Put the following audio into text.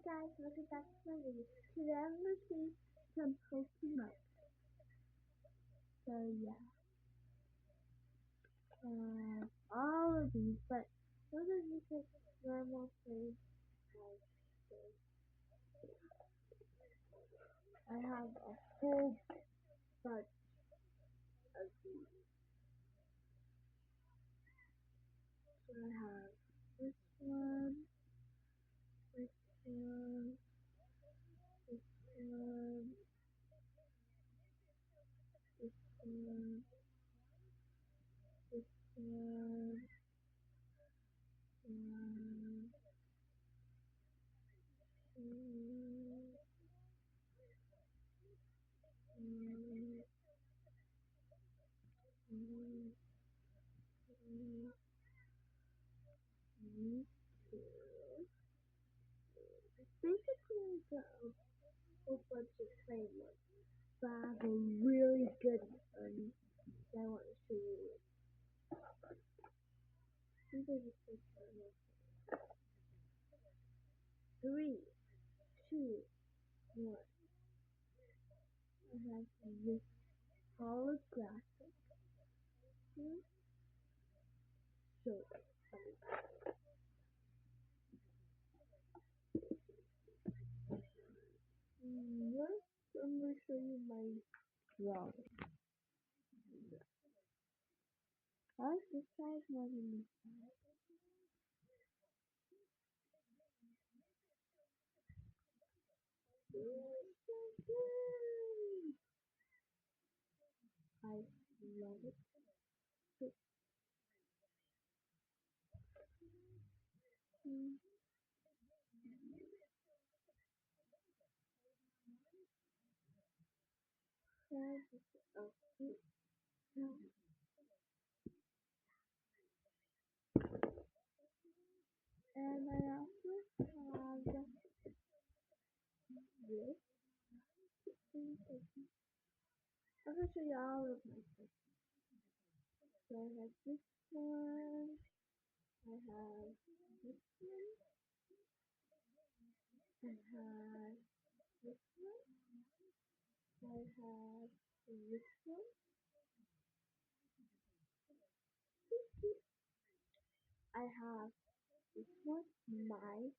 guys, welcome back to my video. Today I'm going to see some Pokemon. So yeah, all of these, but those are just like normal things. I have a whole bunch of these. So I have this one, this one, this one, this one, this one, one, two, three, three, three, three, two. Basically, like a whole bunch of plain ones. But I have a really good one that I want to show you. These are just like normal. Three, two, one. I have this holographic. So next, I'm going to show you my drawing. I like this side more than this side. I love it. So, mm, oh, no. And I also have this. I'm going to show you all of my stuff. So I have this one. I have this one. I have this one. I have this one. I have this one. My